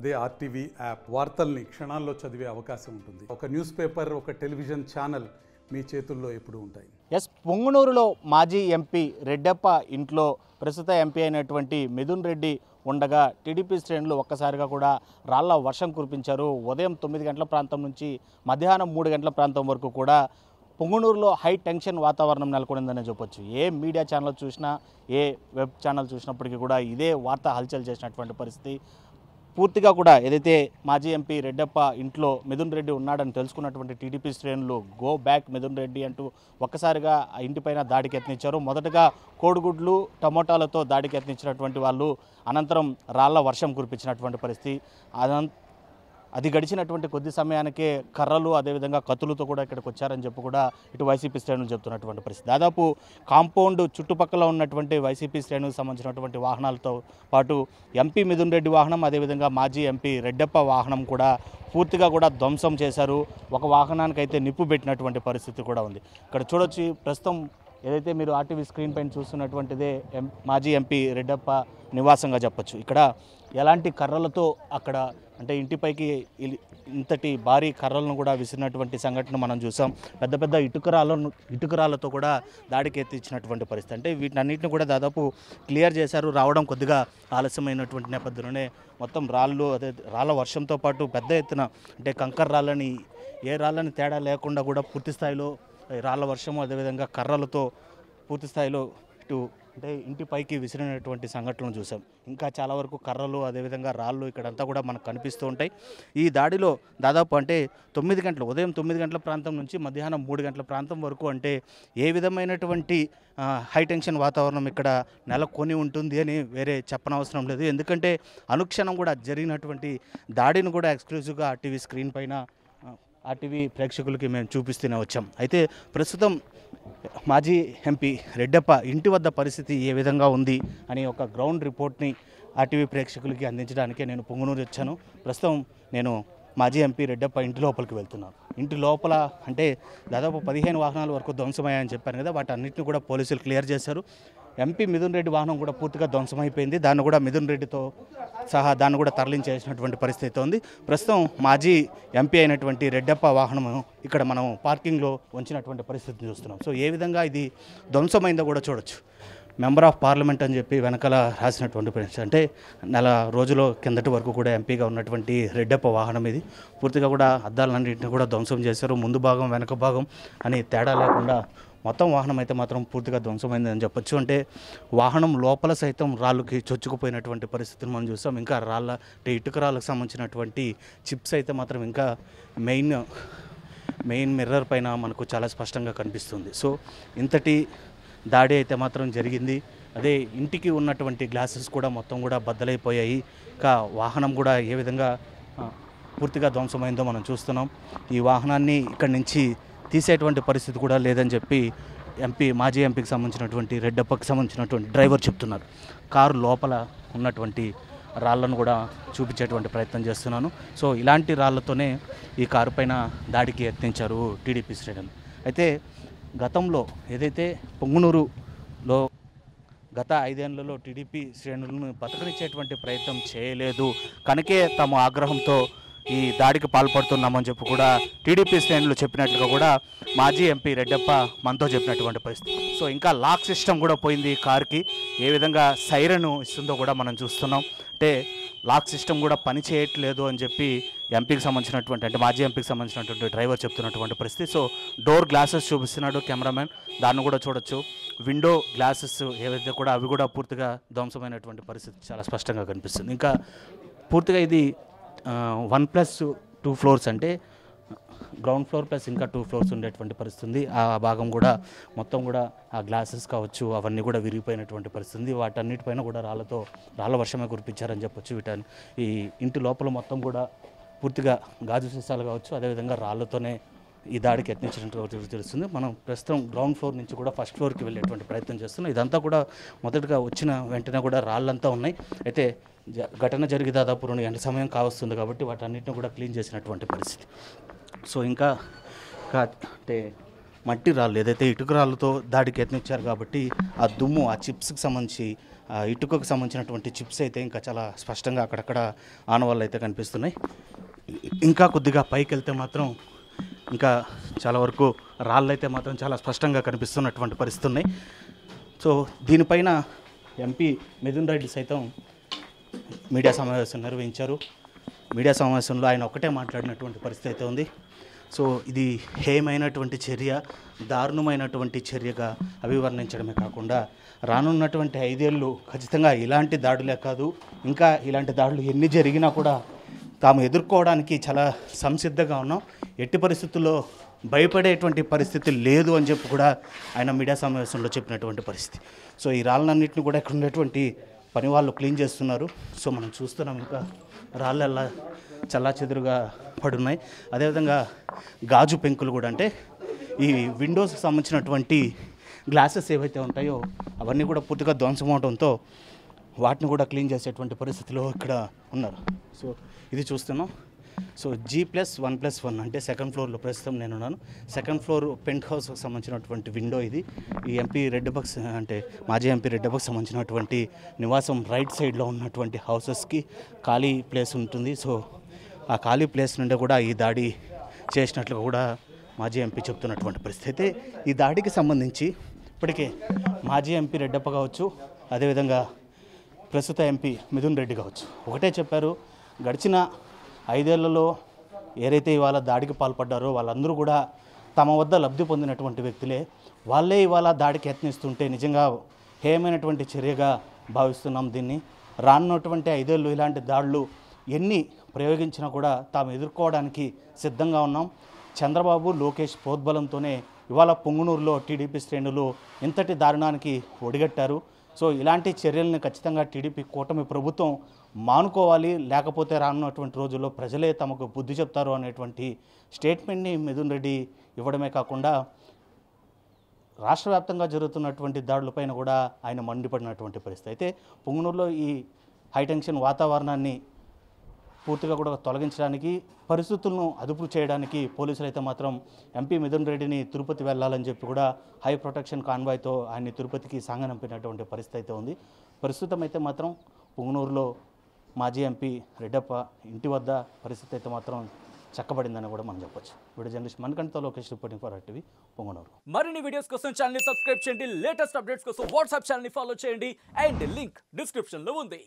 అదే RTV app వార్తల్ని క్షణాల్లో చదివే అవకాశం ఉంటుంది. ఒక న్యూస్ పేపర్, ఒక టెలివిజన్ ఛానల్ మీ చేతుల్లో ఎప్పుడూ ఉంటాయి. పొంగనూరులో మాజీ ఎంపీ రెడ్డప్ప ఇంట్లో ప్రస్తుత ఎంపీ అయినటువంటి మిథున్ రెడ్డి ఉండగా టీడీపీ శ్రేణులు ఒక్కసారిగా కూడా రాళ్ల వర్షం కురిపించారు. ఉదయం 9 గంటల ప్రాంతం నుంచి మధ్యాహ్నం 3 గంటల ప్రాంతం వరకు కూడా పొంగనూరులో హై టెన్షన్ వాతావరణం నెలకొనిందనే చెప్పొచ్చు. ఏ మీడియా ఛానల్ చూసినా, ఏ వెబ్ ఛానల్ చూసినప్పటికీ కూడా ఇదే వార్త హల్చల్ చేసినటువంటి పరిస్థితి. పూర్తిగా కూడా ఏదైతే మాజీ ఎంపీ రెడ్డప్ప ఇంట్లో మిథున్ రెడ్డి ఉన్నాడని తెలుసుకున్నటువంటి టీడీపీ శ్రేణులు గో బ్యాక్ మిథున్ రెడ్డి అంటూ ఒక్కసారిగా ఆ ఇంటిపైన దాడికి యత్నించారు. మొదటగా కోడిగుడ్లు, టమోటాలతో దాడికి యత్నించినటువంటి వాళ్ళు అనంతరం రాళ్ల వర్షం కురిపించినటువంటి పరిస్థితి. అది గడిచినటువంటి కొద్ది సమయానికే కర్రలు, అదేవిధంగా కత్తులతో కూడా ఇక్కడికి వచ్చారని చెప్పి కూడా ఇటు వైసీపీ శ్రేణులు చెప్తున్నటువంటి పరిస్థితి. దాదాపు కాంపౌండ్ చుట్టుపక్కల ఉన్నటువంటి వైసీపీ శ్రేణులకు సంబంధించినటువంటి వాహనాలతో పాటు ఎంపీ మిథున్ రెడ్డి వాహనం, అదేవిధంగా మాజీ ఎంపీ రెడ్డప్ప వాహనం కూడా పూర్తిగా కూడా ధ్వంసం చేశారు. ఒక వాహనానికి అయితే నిప్పు పెట్టినటువంటి పరిస్థితి కూడా ఉంది. ఇక్కడ చూడొచ్చు, ప్రస్తుతం ఏదైతే మీరు ఆర్టీవీ స్క్రీన్ పైన చూస్తున్నటువంటిదే మాజీ ఎంపీ రెడ్డప్ప నివాసంగా చెప్పొచ్చు. ఇక్కడ ఎలాంటి కర్రలతో అక్కడ అంటే ఇంటిపైకి ఇంతటి భారీ కర్రలను కూడా విసిరినటువంటి సంఘటన మనం చూసాం. పెద్ద పెద్ద ఇటుకరాలతో కూడా దాడికి ఎత్తించినటువంటి పరిస్థితి. అంటే వీటన్నిటిని కూడా దాదాపు క్లియర్ చేశారు. రావడం కొద్దిగా ఆలస్యమైనటువంటి నేపథ్యంలోనే మొత్తం రాళ్ళు, అదే రాళ్ళ వర్షంతో పాటు పెద్ద ఎత్తున అంటే కంకర రాళ్ళని, ఏ రాళ్ళని తేడా లేకుండా కూడా పూర్తి స్థాయిలో రాళ్ళ వర్షము, అదేవిధంగా కర్రలతో పూర్తి స్థాయిలో ఇటు అంటే ఇంటిపైకి విసిరినటువంటి సంఘటనలు చూసాం. ఇంకా చాలా వరకు కర్రలు, అదేవిధంగా రాళ్ళు ఇక్కడంతా కూడా మనకు కనిపిస్తూ ఉంటాయి. ఈ దాడిలో దాదాపు అంటే 9 గంటలు, ఉదయం 9 గంటల ప్రాంతం నుంచి మధ్యాహ్నం 3 గంటల ప్రాంతం వరకు అంటే ఏ విధమైనటువంటి హైటెన్షన్ వాతావరణం ఇక్కడ నెలకొని ఉంటుంది అని వేరే చెప్పనవసరం లేదు. ఎందుకంటే అనుక్షణం కూడా జరిగినటువంటి దాడిని కూడా ఎక్స్క్లూజివ్గా ఆర్టీవీ స్క్రీన్ పైన ఆర్టీవీ ప్రేక్షకులకి మేము చూపిస్తూనే వచ్చాం. అయితే ప్రస్తుతం మాజీ ఎంపీ రెడ్డప్ప ఇంటి వద్ద పరిస్థితి ఏ విధంగా ఉంది అని ఒక గ్రౌండ్ రిపోర్ట్ని ఆర్టీవీ ప్రేక్షకులకి అందించడానికే నేను పొంగనూరు వచ్చాను. ప్రస్తుతం నేను మాజీ ఎంపీ రెడ్డప్ప ఇంటి లోపలికి వెళ్తున్నాను. ఇంటి లోపల అంటే దాదాపు 15 వాహనాల వరకు ధ్వంసమయ్యాయని చెప్పాను కదా, వాటన్నిటిని కూడా పోలీసులు క్లియర్ చేశారు. ఎంపీ మిథున్ రెడ్డి వాహనం కూడా పూర్తిగా ధ్వంసమైపోయింది. దాన్ని కూడా మిథున్ రెడ్డితో సహా దాన్ని కూడా తరలించేసినటువంటి పరిస్థితి ఉంది. ప్రస్తుతం మాజీ ఎంపీ అయినటువంటి రెడ్డప్ప వాహనం ఇక్కడ మనం పార్కింగ్లో ఉంచినటువంటి పరిస్థితిని చూస్తున్నాం. సో ఏ విధంగా ఇది ధ్వంసమైందో కూడా చూడొచ్చు. మెంబర్ ఆఫ్ పార్లమెంట్ అని చెప్పి వెనకాల రాసినటువంటి పరిస్థితి. అంటే నెల రోజుల కిందటి వరకు కూడా ఎంపీగా ఉన్నటువంటి రెడ్డప్ప వాహనం ఇది. పూర్తిగా కూడా అద్దాలన్నింటినీ కూడా ధ్వంసం చేశారు. ముందు భాగం, వెనక భాగం అని తేడా లేకుండా మొత్తం వాహనం అయితే మాత్రం పూర్తిగా ధ్వంసమైందని చెప్పొచ్చు. అంటే వాహనం లోపల సైతం రాళ్ళకి చొచ్చుకుపోయినటువంటి పరిస్థితిని మనం చూసాం. ఇంకా ఇటుక రాళ్ళకు సంబంధించినటువంటి చిప్స్ అయితే మాత్రం ఇంకా మెయిన్ మిర్రర్ పైన మనకు చాలా స్పష్టంగా కనిపిస్తుంది. సో ఇంతటి దాడి అయితే మాత్రం జరిగింది. అదే ఇంటికి ఉన్నటువంటి గ్లాసెస్ కూడా మొత్తం కూడా బద్దలైపోయాయి. ఇంకా వాహనం కూడా ఏ విధంగా పూర్తిగా ధ్వంసమైందో మనం చూస్తున్నాం. ఈ వాహనాన్ని ఇక్కడి నుంచి తీసేటువంటి పరిస్థితి కూడా లేదని చెప్పి మాజీ ఎంపీకి సంబంధించినటువంటి రెడ్డప్పకి సంబంధించినటువంటి డ్రైవర్ చెప్తున్నారు. కారు లోపల ఉన్నటువంటి రాళ్లను కూడా చూపించేటువంటి ప్రయత్నం చేస్తున్నాను. సో ఇలాంటి రాళ్లతోనే ఈ కారు పైన దాడికి యత్నించారు టీడీపీ శ్రేణులు. అయితే గతంలో ఏదైతే పొంగనూరులో గత 5 ఏళ్లలో టీడీపీ శ్రేణులను బతకనిచ్చేటువంటి ప్రయత్నం చేయలేదు కనుకే తమ ఆగ్రహంతో ఈ దాడికి పాల్పడుతున్నామని చెప్పి కూడా టీడీపీ శ్రేణులు చెప్పినట్లుగా కూడా మాజీ ఎంపీ రెడ్డప్ప మనతో చెప్పినటువంటి పరిస్థితి. సో ఇంకా లాక్ సిస్టమ్ కూడా పోయింది కార్కి. ఏ విధంగా సైరన్ ఇస్తుందో కూడా మనం చూస్తున్నాం. అంటే లాక్ సిస్టమ్ కూడా పని చేయట్లేదు అని చెప్పి ఎంపీకి సంబంధించినటువంటి అంటే మాజీ ఎంపీకి సంబంధించినటువంటి డ్రైవర్ చెప్తున్నటువంటి పరిస్థితి. సో డోర్ గ్లాసెస్ చూపిస్తున్నాడు కెమెరామెన్, దాన్ని కూడా చూడొచ్చు. విండో గ్లాసెస్ ఏవైతే కూడా అవి కూడా పూర్తిగా ధ్వంసమైనటువంటి పరిస్థితి చాలా స్పష్టంగా కనిపిస్తుంది. ఇంకా పూర్తిగా ఇది 1+2 ఫ్లోర్స్ అంటే గ్రౌండ్ ఫ్లోర్ ప్లస్ ఇంకా 2 ఫ్లోర్స్ ఉండేటువంటి పరిస్థితి. ఆ భాగం కూడా మొత్తం కూడా ఆ గ్లాసెస్ కావచ్చు అవన్నీ కూడా విరిగిపోయినటువంటి పరిస్థితి. వాటన్నిటిపైన కూడా రాళ్ళ వర్షమే కురిపించారని చెప్పొచ్చు. ఈ ఇంటి లోపల మొత్తం కూడా పూర్తిగా గాజు సీసాలు కావచ్చు, అదేవిధంగా రాళ్ళతోనే ఈ దాడికి యత్నించినట్టు తెలుస్తుంది. మనం ప్రస్తుతం గ్రౌండ్ ఫ్లోర్ నుంచి కూడా ఫస్ట్ ఫ్లోర్కి వెళ్ళేటువంటి ప్రయత్నం చేస్తున్నాం. ఇదంతా కూడా మొదటగా వచ్చిన వెంటనే కూడా రాళ్ళంతా ఉన్నాయి. అయితే ఘటన జరిగి దాదాపు 2 గంటల సమయం కావస్తుంది కాబట్టి వాటన్నిటిని కూడా క్లీన్ చేసినటువంటి పరిస్థితి. సో ఇంకా అంటే మట్టి రాళ్ళు ఏదైతే ఇటుక రాళ్ళతో దాడికి యత్నించారు కాబట్టి ఆ దుమ్ము, ఆ చిప్స్కి సంబంధించి ఇటుకకు సంబంధించినటువంటి చిప్స్ అయితే ఇంకా చాలా స్పష్టంగా అక్కడక్కడ ఆనవాళ్ళు అయితే కనిపిస్తున్నాయి. ఇంకా కొద్దిగా పైకి వెళ్తే మాత్రం ఇంకా చాలా వరకు రాళ్ళు అయితే మాత్రం చాలా స్పష్టంగా కనిపిస్తున్నటువంటి పరిస్థితి ఉన్నాయి. సో దీనిపైన ఎంపీ మిథున్ రెడ్డి సైతం మీడియా సమావేశం నిర్వహించారు. మీడియా సమావేశంలో ఆయన ఒకటే మాట్లాడినటువంటి పరిస్థితి అయితే ఉంది. సో ఇది హేయమైనటువంటి చర్య, దారుణమైనటువంటి చర్యగా అభివర్ణించడమే కాకుండా రానున్నటువంటి 5 ఏళ్ళు ఖచ్చితంగా ఇలాంటి దాడులే కాదు, ఇంకా ఇలాంటి దాడులు ఎన్ని జరిగినా కూడా తాము ఎదుర్కోవడానికి చాలా సంసిద్ధంగా ఉన్నాం, ఎట్టి పరిస్థితుల్లో భయపడేటువంటి పరిస్థితి లేదు అని చెప్పి కూడా ఆయన మీడియా సమావేశంలో చెప్పినటువంటి పరిస్థితి. సో ఈ రాళ్ళన్నింటినీ కూడా ఇక్కడ ఉన్నటువంటి పని వాళ్ళు క్లీన్ చేస్తున్నారు. సో మనం చూస్తున్నాం ఇంకా రాళ్ళల్లా చల్లా చెదురుగా పడున్నాయి. అదేవిధంగా గాజు పెంకులు కూడా, అంటే ఈ విండోస్కి సంబంధించినటువంటి గ్లాసెస్ ఏవైతే ఉంటాయో అవన్నీ కూడా పూర్తిగా ధ్వంసం అవడంతో వాటిని కూడా క్లీన్ చేసేటువంటి పరిస్థితిలో ఇక్కడ ఉన్నారు. సో ఇది చూస్తున్నాం. సో G+1+1 అంటే సెకండ్ ఫ్లోర్లో ప్రస్తుతం నేనున్నాను. సెకండ్ ఫ్లోర్ పెంట్ హౌస్కి సంబంధించినటువంటి విండో ఇది. ఈ ఎంపీ రెడ్డెప్పకి అంటే మాజీ ఎంపీ రెడ్డెప్పకి సంబంధించినటువంటి నివాసం రైట్ సైడ్లో ఉన్నటువంటి హౌసెస్కి ఖాళీ ప్లేస్ ఉంటుంది. సో ఆ ఖాళీ ప్లేస్ నుండి కూడా ఈ దాడి చేసినట్లు కూడా మాజీ ఎంపీ చెప్తున్నటువంటి పరిస్థితి. అయితే ఈ దాడికి సంబంధించి ఇప్పటికే మాజీ ఎంపీ రెడ్డెప్ప కావచ్చు, అదేవిధంగా ప్రస్తుత ఎంపీ మిథున్ రెడ్డి కావచ్చు, ఒకటే చెప్పారు, గడిచిన 5 ఏళ్లలో ఏదైతే ఇవాళ దాడికి పాల్పడ్డారో వాళ్ళందరూ కూడా తమ వద్ద లబ్ధి పొందినటువంటి వ్యక్తులే. వాళ్ళే ఇవాళ దాడికి యత్నిస్తుంటే నిజంగా హేయమైనటువంటి చర్యగా భావిస్తున్నాం దీన్ని. రానున్నటువంటి 5 ఏళ్ళు ఇలాంటి దాడులు ఎన్ని ప్రయోగించినా కూడా తాము ఎదుర్కోవడానికి సిద్ధంగా ఉన్నాం. చంద్రబాబు, లోకేష్ ప్రోద్బలంతోనే ఇవాళ పొంగునూరులో టీడీపీ శ్రేణులు ఇంతటి దారుణానికి ఒడిగట్టారు. సో ఇలాంటి చర్యలను ఖచ్చితంగా టీడీపీ కూటమి ప్రభుత్వం మానుకోవాలి, లేకపోతే రానున్నటువంటి రోజుల్లో ప్రజలే తమకు బుద్ధి చెప్తారు అనేటువంటి స్టేట్మెంట్ని మిథున్ రెడ్డి ఇవ్వడమే కాకుండా రాష్ట్ర వ్యాప్తంగా జరుగుతున్నటువంటి దాడులపైన కూడా ఆయన మండిపడినటువంటి పరిస్థితి. అయితే పొంగునూరులో ఈ హైటెన్షన్ వాతావరణాన్ని పూర్తిగా కూడా తొలగించడానికి, పరిస్థితులను అదుపు చేయడానికి పోలీసులు అయితే మాత్రం ఎంపీ మిథున్ రెడ్డిని తిరుపతి వెళ్ళాలని చెప్పి కూడా హై ప్రొటెక్షన్ కాన్వాయ్తో ఆయన్ని తిరుపతికి సాగనంపినటువంటి పరిస్థితి అయితే ఉంది. ప్రస్తుతం అయితే మాత్రం పొంగునూరులో మాజీ ఎంపీ రెడ్డెప్ప ఇంటి వద్ద పరిస్థితి అయితే మాత్రం చక్కబడిందని కూడా మనం చెప్పొచ్చు. వీడియో జర్నలిస్ట్ మణికంఠతో Lokesh reporting for RTV Pongunuru. మరిన్ని వీడియోస్ కోసం ఛానల్ ని సబ్స్క్రైబ్ చేయండి, లేటెస్ట్ అప్డేట్స్ కోసం వాట్సాప్ ఛానల్ ని ఫాలో చేయండి అండ్ లింక్ డిస్క్రిప్షన్ లో ఉంది.